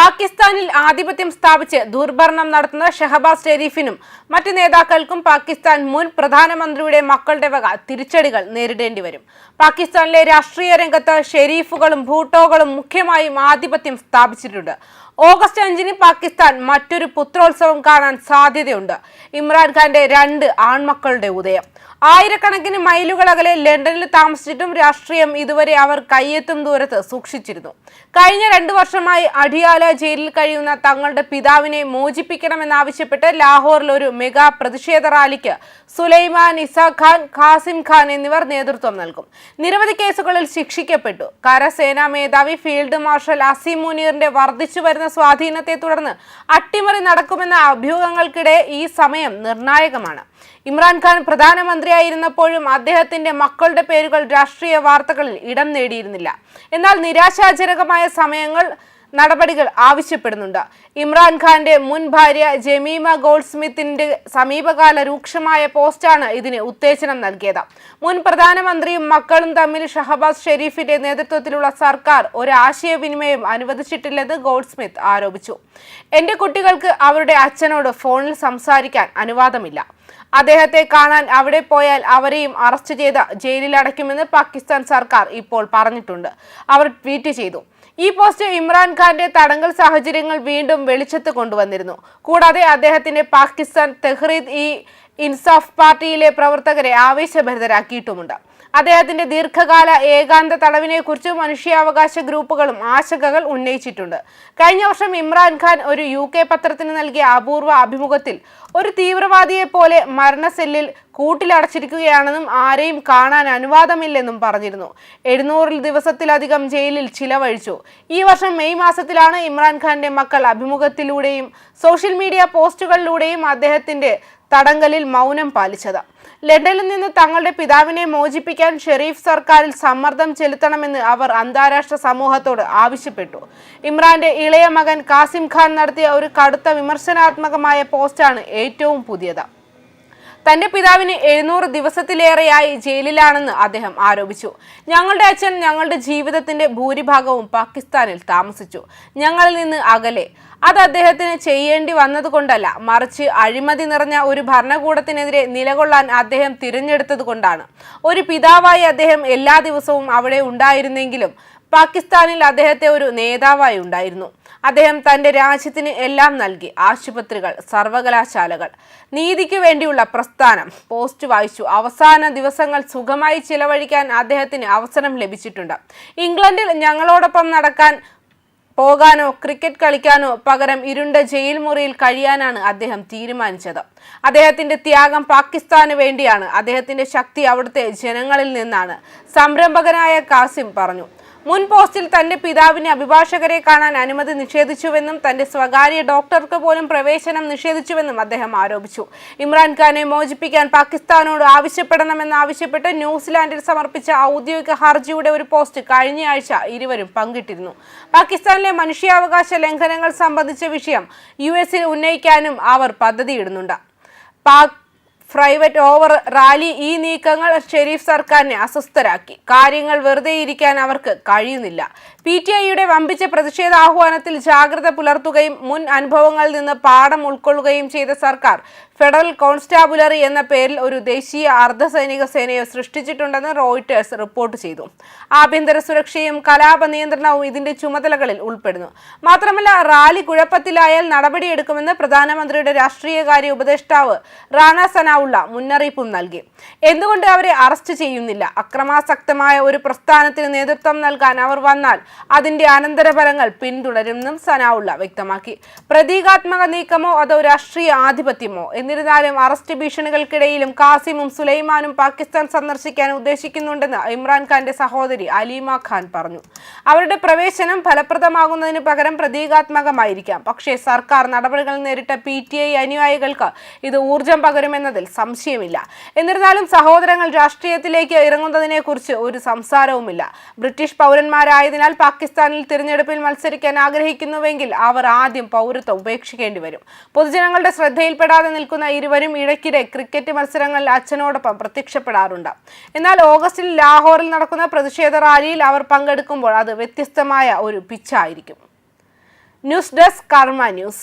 പാകിസ്ഥാനിൽ ആധിപത്യം സ്ഥാപിച്ച് ദുർഭരണം നടത്തുന്ന ഷഹബാസ് ഷെരീഫിനും മറ്റ് നേതാക്കൾക്കും പാകിസ്ഥാൻ മുൻ പ്രധാനമന്ത്രിയുടെ മക്കളുടെ വക തിരിച്ചടികൾ നേരിടേണ്ടി വരും. പാകിസ്ഥാനിലെ രാഷ്ട്രീയ രംഗത്ത് ഷെരീഫുകളും ഭൂട്ടോകളും മുഖ്യമായും ആധിപത്യം സ്ഥാപിച്ചിട്ടുണ്ട്. ഓഗസ്റ്റ് 5-ന് പാകിസ്ഥാൻ മറ്റൊരു പുത്രോത്സവം കാണാൻ സാധ്യതയുണ്ട്. ഇമ്രാൻഖാന്റെ 2 ആൺമക്കളുടെ ഉദയം. ആയിരക്കണക്കിന് മൈലുകൾ അകലെ ലണ്ടനിൽ താമസിച്ചിട്ടും രാഷ്ട്രീയം ഇതുവരെ അവർ കയ്യെത്തും ദൂരത്ത് സൂക്ഷിച്ചിരുന്നു. കഴിഞ്ഞ 2 വർഷമായി അഡിയാല ജയിലിൽ കഴിയുന്ന തങ്ങളുടെ പിതാവിനെ മോചിപ്പിക്കണമെന്നാവശ്യപ്പെട്ട് ലാഹോറിൽ ഒരു മെഗാ പ്രതിഷേധ റാലിക്ക് സുലൈമാൻ ഇസാ ഖാൻ, ഖാസിം ഖാൻ എന്നിവർ നേതൃത്വം നൽകും. നിരവധി കേസുകളിൽ ശിക്ഷിക്കപ്പെട്ടു. കരസേനാ മേധാവി ഫീൽഡ് മാർഷൽ അസീം മുനീറിന്റെ വർദ്ധിച്ചു വരുന്ന സ്വാധീനത്തെ തുടർന്ന് അട്ടിമറി നടക്കുമെന്ന അഭ്യൂഹങ്ങൾക്കിടെ ഈ സമയം നിർണായകമാണ്. ഇമ്രാൻഖാൻ പ്രധാനമന്ത്രിയായിരുന്നപ്പോഴും അദ്ദേഹത്തിന്റെ മക്കളുടെ പേരുകൾ രാഷ്ട്രീയ വാർത്തകളിൽ ഇടം നേടിയിരുന്നില്ല. എന്നാൽ നിരാശാജനകമായ നടപടികൾ ആവശ്യപ്പെടുന്നുണ്ട്. ഇമ്രാൻഖാന്റെ മുൻ ഭാര്യ ജമീമ ഗോൾഡ്സ്മിത്തിന്റെ സമീപകാല രൂക്ഷമായ പോസ്റ്റാണ് ഇതിന് ഉത്തേജനം നൽകിയത്. മുൻ പ്രധാനമന്ത്രിയും മക്കളും തമ്മിൽ ഷഹബാസ് ഷെരീഫിന്റെ നേതൃത്വത്തിലുള്ള സർക്കാർ ഒരു ആശയവിനിമയം അനുവദിച്ചിട്ടില്ലെന്ന് ഗോൾഡ്സ്മിത്ത് ആരോപിച്ചു. എന്റെ കുട്ടികൾക്ക് അവരുടെ അച്ഛനോട് ഫോണിൽ സംസാരിക്കാൻ അനുവാദമില്ല. അദ്ദേഹത്തെ കാണാൻ അവിടെ പോയാൽ അവരെയും അറസ്റ്റ് ചെയ്ത് ജയിലിൽ അടയ്ക്കുമെന്ന് പാകിസ്ഥാൻ സർക്കാർ ഇപ്പോൾ പറഞ്ഞിട്ടുണ്ട്, അവർ ട്വീറ്റ് ചെയ്തു. ഈ പോസ്റ്റ് ഇമ്രാൻഖാന്റെ തടങ്കൽ സാഹചര്യങ്ങൾ വീണ്ടും വെളിച്ചത്ത് കൊണ്ടുവന്നിരുന്നു. കൂടാതെ അദ്ദേഹത്തിന്റെ പാകിസ്ഥാൻ തെഹ്രീക് ഇൻസാഫ് പാർട്ടിയിലെ പ്രവർത്തകരെ ആവേശഭരിതരാക്കിയിട്ടുമുണ്ട്. അദ്ദേഹത്തിന്റെ ദീർഘകാല ഏകാന്ത തടവിനെ കുറിച്ച് മനുഷ്യാവകാശ ഗ്രൂപ്പുകളും ആശങ്കകൾ ഉന്നയിച്ചിട്ടുണ്ട്. കഴിഞ്ഞ വർഷം ഇമ്രാൻഖാൻ ഒരു UK പത്രത്തിന് നൽകിയ അപൂർവ അഭിമുഖത്തിൽ ഒരു തീവ്രവാദിയെ പോലെ മരണസെല്ലിൽ കൂട്ടിലടച്ചിരിക്കുകയാണെന്നും ആരെയും കാണാൻ അനുവാദമില്ലെന്നും പറഞ്ഞിരുന്നു. 700 ദിവസത്തിലധികം ജയിലിൽ ചിലവഴിച്ചു. ഈ വർഷം മെയ് മാസത്തിലാണ് ഇമ്രാൻഖാന്റെ മക്കൾ അഭിമുഖത്തിലൂടെയും സോഷ്യൽ മീഡിയ പോസ്റ്റുകളിലൂടെയും അദ്ദേഹത്തിന്റെ തടങ്കലിൽ മൗനം പാലിച്ചത്. ലണ്ടനിൽ നിന്ന് തങ്ങളുടെ പിതാവിനെ മോചിപ്പിക്കാൻ ഷെരീഫ് സർക്കാരിൽ സമ്മർദ്ദം ചെലുത്തണമെന്ന് അവർ അന്താരാഷ്ട്ര സമൂഹത്തോട് ആവശ്യപ്പെട്ടു. ഇമ്രാന്റെ ഇളയ മകൻ ഖാസിം ഖാൻ നടത്തിയ ഒരു കടുത്ത വിമർശനാത്മകമായ പോസ്റ്റാണ് ഏറ്റവും പുതിയത്. തന്റെ പിതാവിന് 700 ദിവസത്തിലേറെയായി ജയിലിലാണെന്ന് അദ്ദേഹം ആരോപിച്ചു. ഞങ്ങളുടെ അച്ഛൻ ഞങ്ങളുടെ ജീവിതത്തിന്റെ ഭൂരിഭാഗവും പാകിസ്ഥാനിൽ താമസിച്ചു, ഞങ്ങളിൽ നിന്ന് അകലെ. അത് അദ്ദേഹത്തിന് ചെയ്യേണ്ടി വന്നതുകൊണ്ടല്ല, മറിച്ച് അഴിമതി നിറഞ്ഞ ഒരു ഭരണകൂടത്തിനെതിരെ നിലകൊള്ളാൻ അദ്ദേഹം തിരഞ്ഞെടുത്തത് കൊണ്ടാണ്. ഒരു പിതാവായി അദ്ദേഹം എല്ലാ ദിവസവും അവിടെ ഉണ്ടായിരുന്നെങ്കിലും പാകിസ്ഥാനിൽ അദ്ദേഹത്തെ ഒരു നേതാവായി ഉണ്ടായിരുന്നു. അദ്ദേഹം തന്റെ രാജ്യത്തിന് എല്ലാം നൽകി. ആശുപത്രികൾ, സർവകലാശാലകൾ, നീതിക്ക് വേണ്ടിയുള്ള പ്രസ്ഥാനം. പോസ്റ്റ് വായിച്ചു. അവസാന ദിവസങ്ങൾ സുഖമായി ചിലവഴിക്കാൻ അദ്ദേഹത്തിന് അവസരം ലഭിച്ചിട്ടുണ്ട്. ഇംഗ്ലണ്ടിൽ ഞങ്ങളോടൊപ്പം പോകാനോ ക്രിക്കറ്റ് കളിക്കാനോ പകരം ഇരുണ്ട ജയിൽ മുറിയിൽ കഴിയാനാണ് അദ്ദേഹം തീരുമാനിച്ചത്. അദ്ദേഹത്തിന്റെ ത്യാഗം പാകിസ്ഥാന് വേണ്ടിയാണ്. അദ്ദേഹത്തിന്റെ ശക്തി അവിടുത്തെ ജനങ്ങളിൽ നിന്നാണ്, സംരംഭകനായ ഖാസിം പറഞ്ഞു. മുൻ പോസ്റ്റിൽ തന്റെ പിതാവിന് അഭിഭാഷകരെ കാണാൻ അനുമതി നിഷേധിച്ചുവെന്നും തന്റെ സ്വകാര്യ ഡോക്ടർക്ക് പോലും പ്രവേശനം നിഷേധിച്ചുവെന്നും അദ്ദേഹം ആരോപിച്ചു. ഇമ്രാൻഖാനെ മോചിപ്പിക്കാൻ പാകിസ്ഥാനോട് ആവശ്യപ്പെടണമെന്നാവശ്യപ്പെട്ട് ന്യൂസിലാൻഡിൽ സമർപ്പിച്ച ഔദ്യോഗിക ഹർജിയുടെ ഒരു പോസ്റ്റ് കഴിഞ്ഞയാഴ്ച ഇരുവരും പങ്കിട്ടിരുന്നു. പാകിസ്ഥാനിലെ മനുഷ്യാവകാശ ലംഘനങ്ങൾ സംബന്ധിച്ച വിഷയം US-ൽ ഉന്നയിക്കാനും അവർ പദ്ധതിയിടുന്നുണ്ട്. പ്രൈവറ്റ് ഓവർ റാലി ഈ നീക്കങ്ങൾ ഷെരീഫ് സർക്കാരിനെ അസ്വസ്ഥരാക്കി. കാര്യങ്ങൾ വെറുതെയിരിക്കാൻ അവർക്ക് കഴിയുന്നില്ല. PTIയുടെ വമ്പിച്ച പ്രതിഷേധ ആഹ്വാനത്തിൽ ജാഗ്രത പുലർത്തുകയും മുൻ അനുഭവങ്ങളിൽ നിന്ന് പാഠം ഉൾക്കൊള്ളുകയും ചെയ്ത സർക്കാർ ഫെഡറൽ കോൺസ്റ്റാബുലറി എന്ന പേരിൽ ഒരു ദേശീയ അർദ്ധസൈനിക സേനയെ സൃഷ്ടിച്ചിട്ടുണ്ടെന്ന് റോയിട്ടേഴ്സ് റിപ്പോർട്ട് ചെയ്തു. ആഭ്യന്തര സുരക്ഷയും കലാപ നിയന്ത്രണവും ഇതിന്റെ ചുമതലകളിൽ ഉൾപ്പെടുന്നു. മാത്രമല്ല, റാലി കുഴപ്പത്തിലായാൽ നടപടിയെടുക്കുമെന്ന് പ്രധാനമന്ത്രിയുടെ രാഷ്ട്രീയകാര്യ ഉപദേഷ്ടാവ് റാണ സനാഉള്ള മുന്നറിയിപ്പും നൽകി. എന്തുകൊണ്ട് അവരെ അറസ്റ്റ് ചെയ്യുന്നില്ല? അക്രമാസക്തമായ ഒരു പ്രസ്ഥാനത്തിന് നേതൃത്വം നൽകാൻ അവർ വന്നാൽ അതിന്റെ അനന്തരഫലങ്ങൾ പിന്തുടരുമെന്നും സനാഉള്ള വ്യക്തമാക്കി. പ്രതീകാത്മക നീക്കമോ അതോ രാഷ്ട്രീയ ആധിപത്യമോ? എന്നിരുന്നാലും അറസ്റ്റ് ഭീഷണികൾക്കിടയിലും ഖാസിമും സുലൈമാനും പാകിസ്ഥാൻ സന്ദർശിക്കാൻ ഉദ്ദേശിക്കുന്നുണ്ടെന്ന് ഇമ്രാൻഖാന്റെ സഹോദരി അലീമ ഖാൻ പറഞ്ഞു. അവരുടെ പ്രവേശനം ഫലപ്രദമാകുന്നതിന് പകരം പ്രതീകാത്മകമായിരിക്കാം. പക്ഷേ സർക്കാർ നടപടികൾ നേരിട്ട PTI അനുയായികൾക്ക് ഇത് ഊർജം പകരുമെന്നതിൽ സംശയമില്ല. എന്നിരുന്നാലും സഹോദരങ്ങൾ രാഷ്ട്രീയത്തിലേക്ക് ഇറങ്ങുന്നതിനെ കുറിച്ച് ഒരു സംസാരവുമില്ല. ബ്രിട്ടീഷ് പൗരന്മാരായതിനാൽ പാകിസ്ഥാനിൽ തിരഞ്ഞെടുപ്പിൽ മത്സരിക്കാൻ ആഗ്രഹിക്കുന്നുവെങ്കിൽ അവർ ആദ്യം പൗരത്വം ഉപേക്ഷിക്കേണ്ടി വരും. പൊതുജനങ്ങളുടെ ശ്രദ്ധയിൽപ്പെടാതെ നിൽക്കുന്ന ഇരുവരും ഇടയ്ക്കിടെ ക്രിക്കറ്റ് മത്സരങ്ങളിൽ അച്ഛനോടൊപ്പം പ്രത്യക്ഷപ്പെടാറുണ്ട്. എന്നാൽ ഓഗസ്റ്റിൽ ലാഹോറിൽ നടക്കുന്ന പ്രതിഷേധ റാലിയിൽ അവർ പങ്കെടുക്കുമ്പോൾ അത് വ്യത്യസ്തമായ ഒരു പിച്ചായിരിക്കും. ന്യൂസ് ഡെസ്ക് കർമ്മ ന്യൂസ്.